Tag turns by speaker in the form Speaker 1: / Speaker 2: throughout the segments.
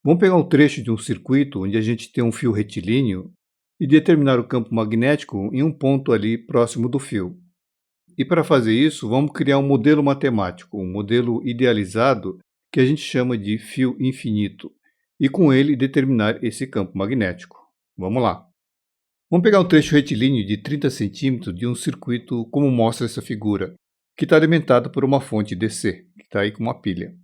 Speaker 1: Vamos pegar um trecho de um circuito onde a gente tem um fio retilíneo e determinar o campo magnético em um ponto ali próximo do fio. E para fazer isso, vamos criar um modelo matemático, um modelo idealizado que a gente chama de fio infinito, e com ele determinar esse campo magnético. Vamos lá. Vamos pegar um trecho retilíneo de 30 centímetros de um circuito como mostra essa figura, que está alimentado por uma fonte DC, que está aí com uma pilha.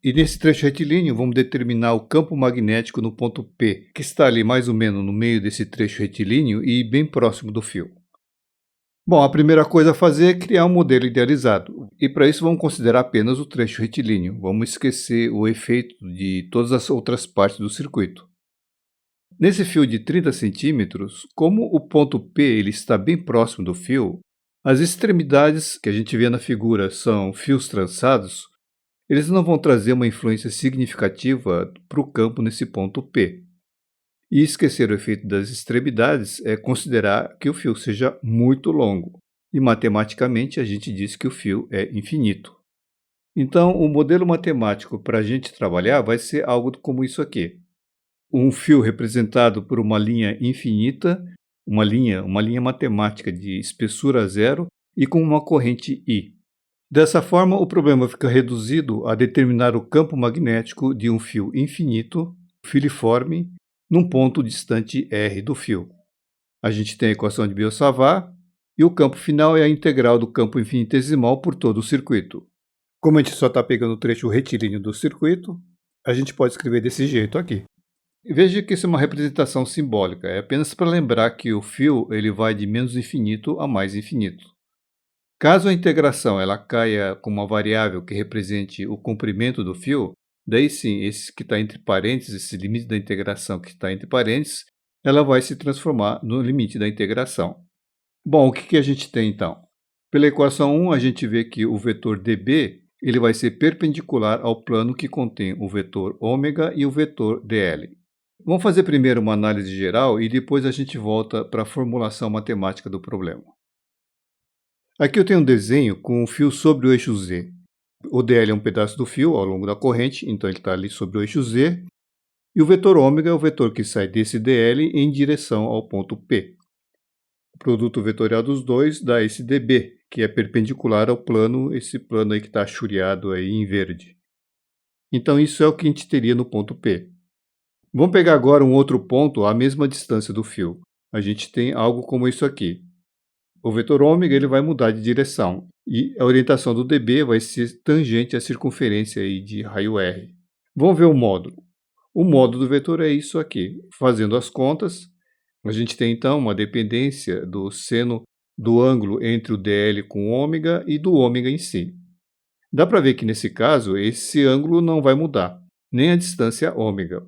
Speaker 1: E nesse trecho retilíneo, vamos determinar o campo magnético no ponto P, que está ali mais ou menos no meio desse trecho retilíneo e bem próximo do fio. Bom, a primeira coisa a fazer é criar um modelo idealizado. E para isso vamos considerar apenas o trecho retilíneo. Vamos esquecer o efeito de todas as outras partes do circuito. Nesse fio de 30 centímetros, como o ponto P ele está bem próximo do fio, as extremidades que a gente vê na figura são fios trançados, eles não vão trazer uma influência significativa para o campo nesse ponto P. E esquecer o efeito das extremidades é considerar que o fio seja muito longo. E matematicamente a gente diz que o fio é infinito. Então, o modelo matemático para a gente trabalhar vai ser algo como isso aqui. Um fio representado por uma linha infinita, uma linha matemática de espessura zero e com uma corrente I. Dessa forma, o problema fica reduzido a determinar o campo magnético de um fio infinito, filiforme, num ponto distante R do fio. A gente tem a equação de Biot-Savart e o campo final é a integral do campo infinitesimal por todo o circuito. Como a gente só está pegando o trecho retilíneo do circuito, a gente pode escrever desse jeito aqui. Veja que isso é uma representação simbólica, é apenas para lembrar que o fio ele vai de menos infinito a mais infinito. Caso a integração ela caia com uma variável que represente o comprimento do fio, daí sim, esse que está entre parênteses, esse limite da integração que está entre parênteses, ela vai se transformar no limite da integração. Bom, o que a gente tem então? Pela equação 1, a gente vê que o vetor dB ele vai ser perpendicular ao plano que contém o vetor ômega e o vetor dl. Vamos fazer primeiro uma análise geral e depois a gente volta para a formulação matemática do problema. Aqui eu tenho um desenho com um fio sobre o eixo Z. O dl é um pedaço do fio ao longo da corrente, então ele está ali sobre o eixo Z. E o vetor ômega é o vetor que sai desse dl em direção ao ponto P. O produto vetorial dos dois dá esse dB, que é perpendicular ao plano, esse plano aí que está chureado aí em verde. Então isso é o que a gente teria no ponto P. Vamos pegar agora um outro ponto à mesma distância do fio. A gente tem algo como isso aqui. O vetor ômega ele vai mudar de direção e a orientação do dB vai ser tangente à circunferência aí de raio R. Vamos ver o módulo. O módulo do vetor é isso aqui. Fazendo as contas, a gente tem então uma dependência do seno do ângulo entre o dl com o ômega e do ômega em si. Dá para ver que nesse caso esse ângulo não vai mudar, nem a distância ômega.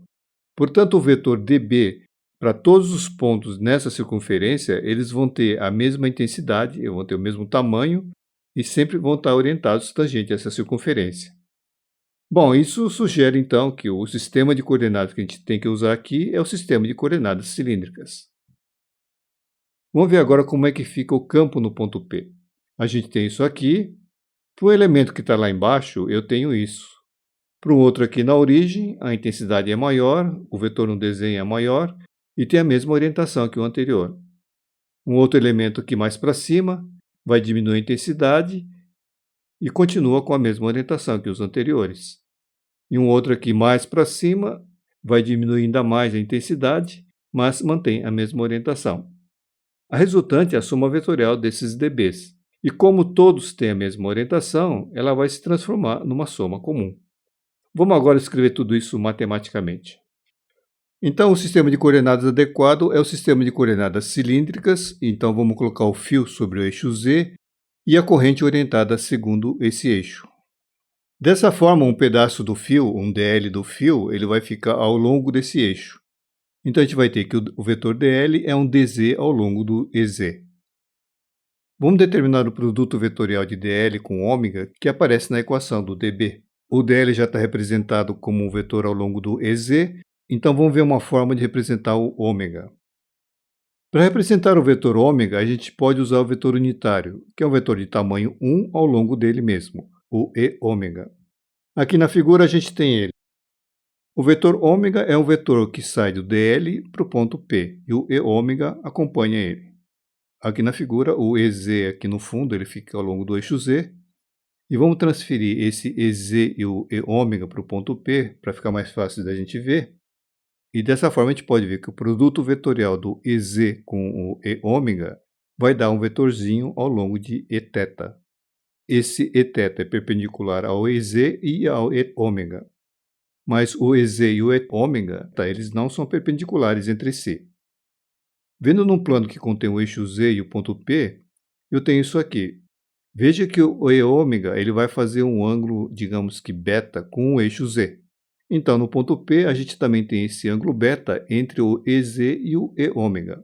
Speaker 1: Portanto, o vetor dB para todos os pontos nessa circunferência, eles vão ter a mesma intensidade, vão ter o mesmo tamanho e sempre vão estar orientados tangente a essa circunferência. Bom, isso sugere então que o sistema de coordenadas que a gente tem que usar aqui é o sistema de coordenadas cilíndricas. Vamos ver agora como é que fica o campo no ponto P. A gente tem isso aqui. Para o elemento que está lá embaixo, eu tenho isso. Para o outro aqui na origem, a intensidade é maior, o vetor no desenho é maior, e tem a mesma orientação que o anterior. Um outro elemento aqui mais para cima vai diminuir a intensidade e continua com a mesma orientação que os anteriores. E um outro aqui mais para cima vai diminuir ainda mais a intensidade, mas mantém a mesma orientação. A resultante é a soma vetorial desses dBs. E como todos têm a mesma orientação, ela vai se transformar numa soma comum. Vamos agora escrever tudo isso matematicamente. Então, o sistema de coordenadas adequado é o sistema de coordenadas cilíndricas. Então, vamos colocar o fio sobre o eixo Z e a corrente orientada segundo esse eixo. Dessa forma, um pedaço do fio, um dl do fio, ele vai ficar ao longo desse eixo. Então, a gente vai ter que o vetor dl é um dz ao longo do ez. Vamos determinar o produto vetorial de dl com ômega que aparece na equação do dB. O dl já está representado como um vetor ao longo do ez. Então, vamos ver uma forma de representar o ômega. Para representar o vetor ômega, a gente pode usar o vetor unitário, que é um vetor de tamanho 1 ao longo dele mesmo, o e ômega. Aqui na figura a gente tem ele. O vetor ômega é um vetor que sai do dl para o ponto P, e o e ômega acompanha ele. Aqui na figura, o EZ aqui no fundo, ele fica ao longo do eixo Z, e vamos transferir esse EZ e o e ômega para o ponto P, para ficar mais fácil da gente ver. E dessa forma a gente pode ver que o produto vetorial do EZ com o e ômega vai dar um vetorzinho ao longo de eθ. Esse eθ é perpendicular ao EZ e ao e ômega. Mas o EZ e o e ômega, eles não são perpendiculares entre si. Vendo num plano que contém o eixo Z e o ponto P, eu tenho isso aqui. Veja que o e ômega ele vai fazer um ângulo, digamos que beta, com o eixo Z. Então, no ponto P, a gente também tem esse ângulo beta entre o EZ e o e ômega.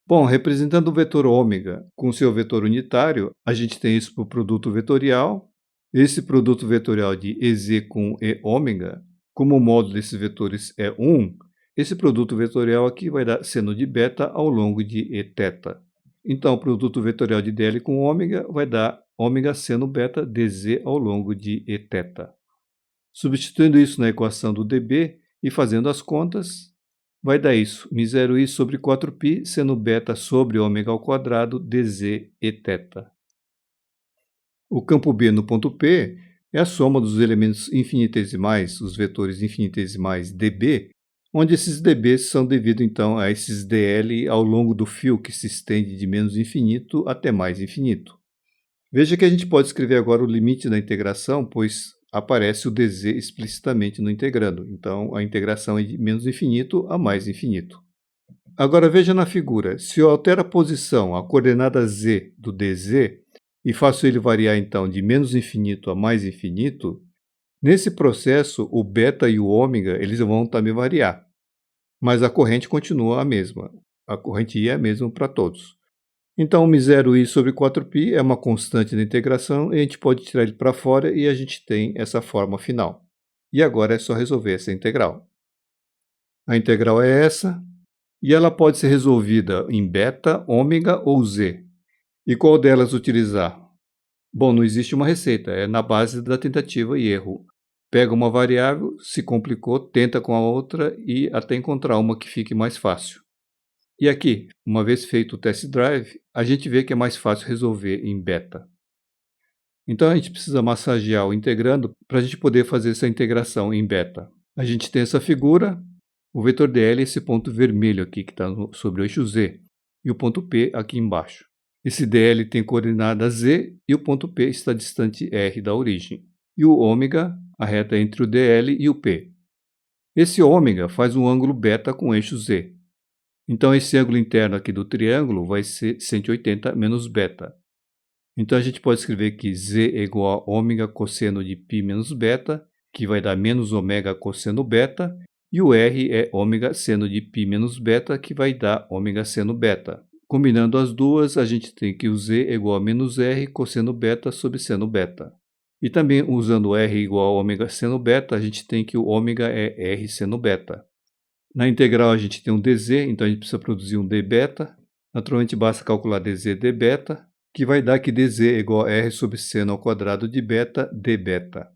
Speaker 1: Bom, representando o vetor ômega com seu vetor unitário, a gente tem isso para o produto vetorial. Esse produto vetorial de EZ com e ômega, como o módulo desses vetores é 1, esse produto vetorial aqui vai dar seno de beta ao longo de eθ. Então, o produto vetorial de dl com ômega vai dar ômega seno beta dz ao longo de eθ. Substituindo isso na equação do dB e fazendo as contas, vai dar isso, μ0i sobre 4π seno beta sobre ômega ao quadrado dz eθ. O campo B no ponto P é a soma dos elementos infinitesimais, os vetores infinitesimais dB, onde esses dBs são devido então a esses dl ao longo do fio que se estende de menos infinito até mais infinito. Veja que a gente pode escrever agora o limite da integração, pois aparece o dz explicitamente no integrando. Então, a integração é de menos infinito a mais infinito. Agora veja na figura, se eu altero a posição, a coordenada z do dz, e faço ele variar então de menos infinito a mais infinito, nesse processo o beta e o ômega eles vão também variar. Mas a corrente continua a mesma. A corrente I é a mesma para todos. Então, o μ0i sobre 4π é uma constante da integração e a gente pode tirar ele para fora e a gente tem essa forma final. E agora é só resolver essa integral. A integral é essa, e ela pode ser resolvida em beta, ômega ou z. E qual delas utilizar? Bom, não existe uma receita, é na base da tentativa e erro. Pega uma variável, se complicou, tenta com a outra e até encontrar uma que fique mais fácil. E aqui, uma vez feito o test drive, a gente vê que é mais fácil resolver em beta. Então a gente precisa massagear o integrando para a gente poder fazer essa integração em beta. A gente tem essa figura, o vetor dl é esse ponto vermelho aqui que está sobre o eixo z, e o ponto P aqui embaixo. Esse dl tem coordenada z e o ponto P está distante r da origem. E o ômega, a reta entre o dl e o P. Esse ômega faz um ôngulo beta com o eixo z. Então, esse ângulo interno aqui do triângulo vai ser 180 menos beta. Então, a gente pode escrever que z é igual a ômega cosseno de π menos beta, que vai dar menos ômega cosseno beta, e o r é ômega seno de π menos beta, que vai dar ômega seno beta. Combinando as duas, a gente tem que o z é igual a menos r cosseno beta sobre seno beta. E também, usando r igual a ômega seno beta, a gente tem que o ômega é r seno beta. Na integral a gente tem um dz, então a gente precisa produzir um d beta. Naturalmente basta calcular dz d beta, que vai dar que dz é igual a r sobre seno ao quadrado de beta d beta.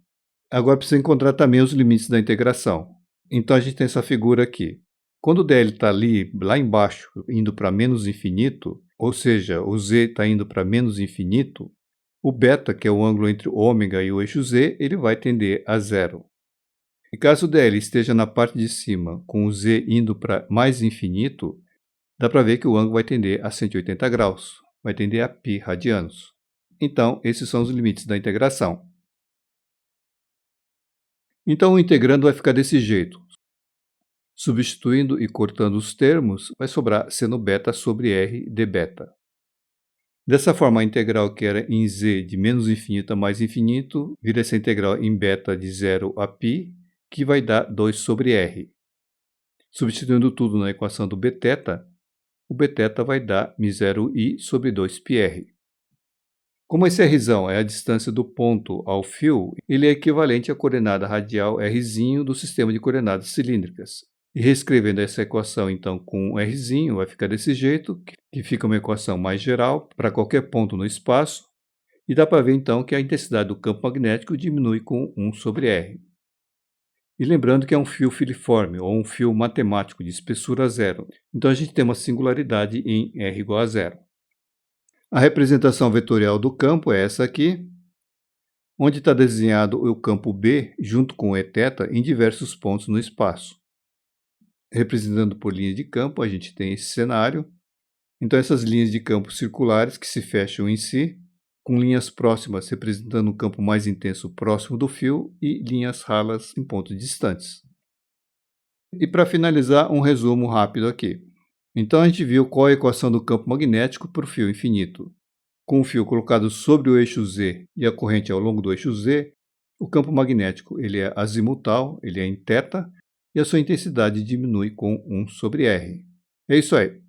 Speaker 1: Agora precisa encontrar também os limites da integração. Então a gente tem essa figura aqui. Quando o dl está ali, lá embaixo, indo para menos infinito, ou seja, o z está indo para menos infinito, o beta, que é o ângulo entre o ômega e o eixo z, ele vai tender a zero. E caso o dl esteja na parte de cima, com o z indo para mais infinito, dá para ver que o ângulo vai tender a 180 graus, vai tender a π radianos. Então, esses são os limites da integração. Então, o integrando vai ficar desse jeito. Substituindo e cortando os termos, vai sobrar seno beta sobre r d beta. Dessa forma, a integral que era em z de menos infinito a mais infinito, vira essa integral em beta de 0 a π, que vai dar 2 sobre r. Substituindo tudo na equação do bθ, o bθ vai dar μ0i sobre 2πr. Como esse r é a distância do ponto ao fio, ele é equivalente à coordenada radial r do sistema de coordenadas cilíndricas. E reescrevendo essa equação então com r, vai ficar desse jeito, que fica uma equação mais geral para qualquer ponto no espaço, e dá para ver então que a intensidade do campo magnético diminui com 1 sobre r. E lembrando que é um fio filiforme, ou um fio matemático de espessura zero. Então a gente tem uma singularidade em R igual a zero. A representação vetorial do campo é essa aqui, onde está desenhado o campo B junto com o eθ em diversos pontos no espaço. Representando por linhas de campo, a gente tem esse cenário. Então essas linhas de campo circulares que se fecham em si, com linhas próximas representando um campo mais intenso próximo do fio e linhas ralas em pontos distantes. E para finalizar, um resumo rápido aqui. Então a gente viu qual é a equação do campo magnético para o fio infinito. Com o fio colocado sobre o eixo Z e a corrente ao longo do eixo Z, o campo magnético ele é azimutal, ele é em θ, e a sua intensidade diminui com 1 sobre R. É isso aí.